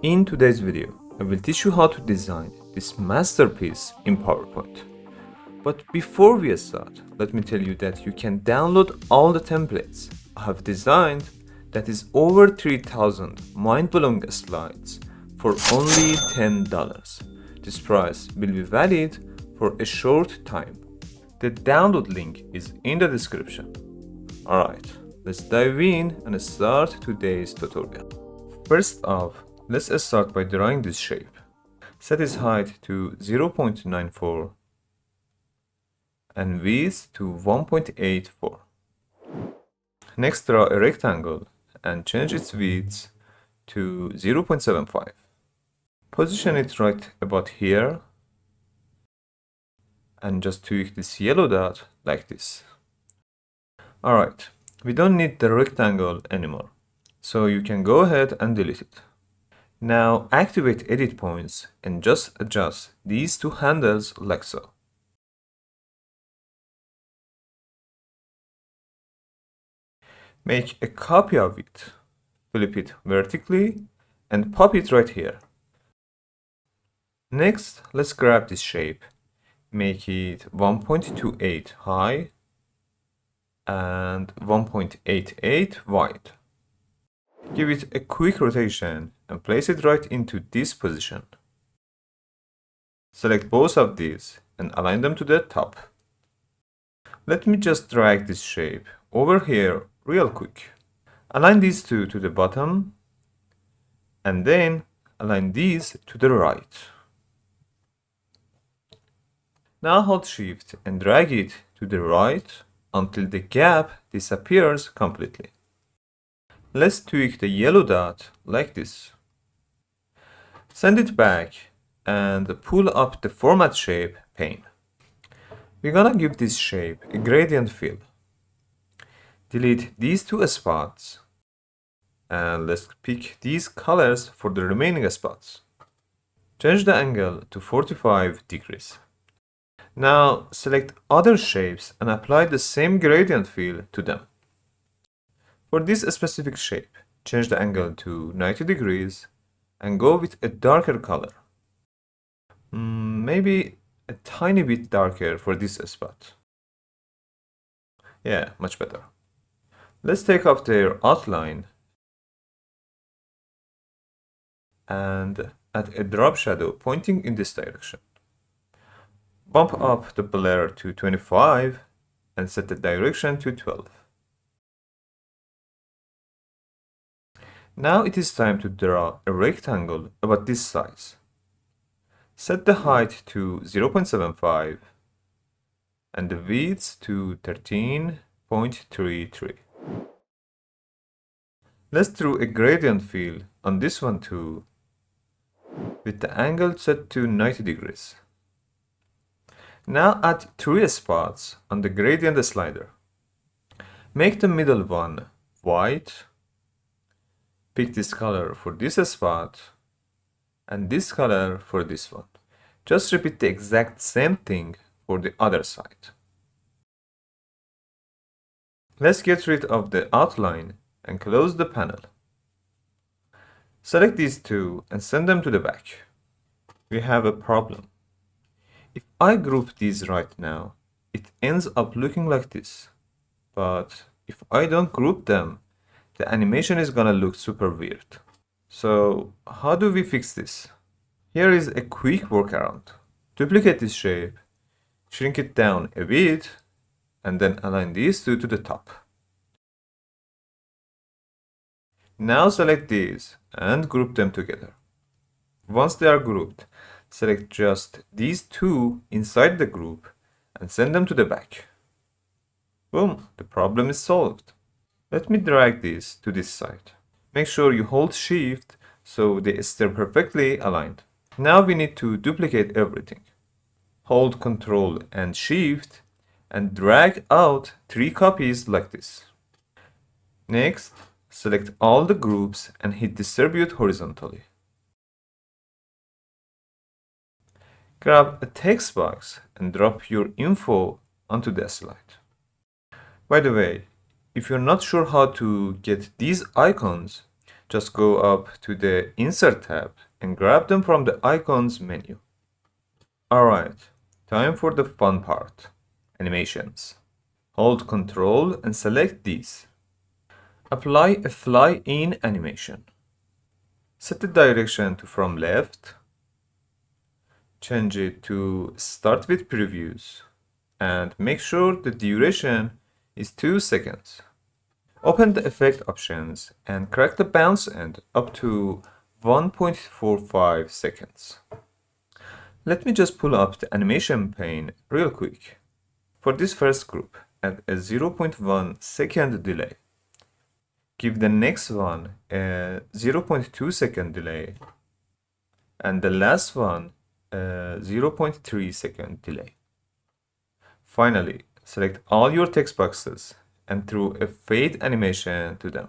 In today's video, I will teach you how to design this masterpiece in PowerPoint. But before we start, let me tell you that you can download all the templates I have designed, that is over 3000 mind-blowing slides, for only $10. This price will be valid for a short time. The download link is in the description. Alright, let's dive in and start today's tutorial. First off, let's start by drawing this shape. Set its height to 0.94 and width to 1.84. Next, draw a rectangle and change its width to 0.75. Position it right about here and just tweak this yellow dot like this. Alright, we don't need the rectangle anymore, so you can go ahead and delete it. Now activate edit points and just adjust these two handles like so. Make a copy of it, flip it vertically and pop it right here. Next, let's grab this shape, make it 1.28 high and 1.88 wide. Give it a quick rotation and place it right into this position. Select both of these and align them to the top. Let me just drag this shape over here real quick. Align these two to the bottom and then align these to the right. Now hold Shift and drag it to the right until the gap disappears completely. Let's tweak the yellow dot like this. Send it back and pull up the Format Shape pane. We're gonna give this shape a gradient fill. Delete these two spots and let's pick these colors for the remaining spots. Change the angle to 45 degrees. Now select other shapes and apply the same gradient fill to them. For this specific shape, change the angle to 90 degrees and go with a darker color. Maybe a tiny bit darker for this spot. Yeah, much better. Let's take off their outline and add a drop shadow pointing in this direction. Bump up the blur to 25 and set the direction to 12. Now it is time to draw a rectangle about this size. Set the height to 0.75 and the width to 13.33. Let's draw a gradient fill on this one too, with the angle set to 90 degrees. Now add 3 spots on the gradient slider. Make the middle one white. Pick this color for this spot and this color for this one. Just repeat the exact same thing for the other side. Let's get rid of the outline and close the panel. Select these two and send them to the back. We have a problem. If I group these right now, it ends up looking like this. But if I don't group them, the animation is gonna look super weird. So how do we fix this? Here is a quick workaround. Duplicate this shape, shrink it down a bit, and then align these two to the top. Now select these and group them together. Once they are grouped, select just these two inside the group and send them to the back. Boom, the problem is solved. Let me drag these to this side. Make sure you hold Shift so they stay perfectly aligned. Now we need to duplicate everything. Hold Ctrl and Shift and drag out 3 copies like this. Next, select all the groups and hit Distribute horizontally. Grab a text box and drop your info onto the slide. By the way, if you're not sure how to get these icons, Just go up to the Insert tab and grab them from the Icons menu. Alright, time for the fun part, animations. Hold Ctrl and select these. Apply a fly-in animation. Set the direction to from left. Change it to start with previews and make sure the duration is 2 seconds. Open the effect options and crank the bounce end up to 1.45 seconds. Let me just pull up the animation pane real quick. For this first group, add a 0.1 second delay. Give the next one a 0.2 second delay. And the last one a 0.3 second delay. Finally, select all your text boxes and throw a fade animation to them.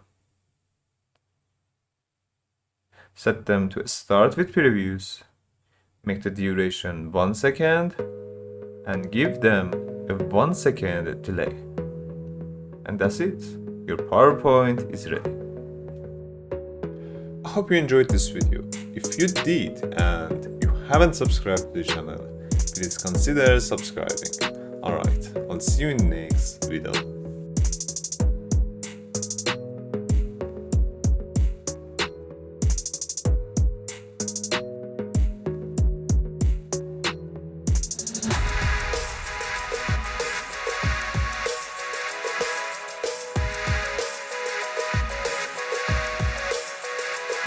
Set them to start with previews. Make the duration 1 second and give them a 1 second delay. And that's it. Your PowerPoint is ready. I hope you enjoyed this video. If you did and you haven't subscribed to the channel, please consider subscribing. Alright, I'll see you in the next video.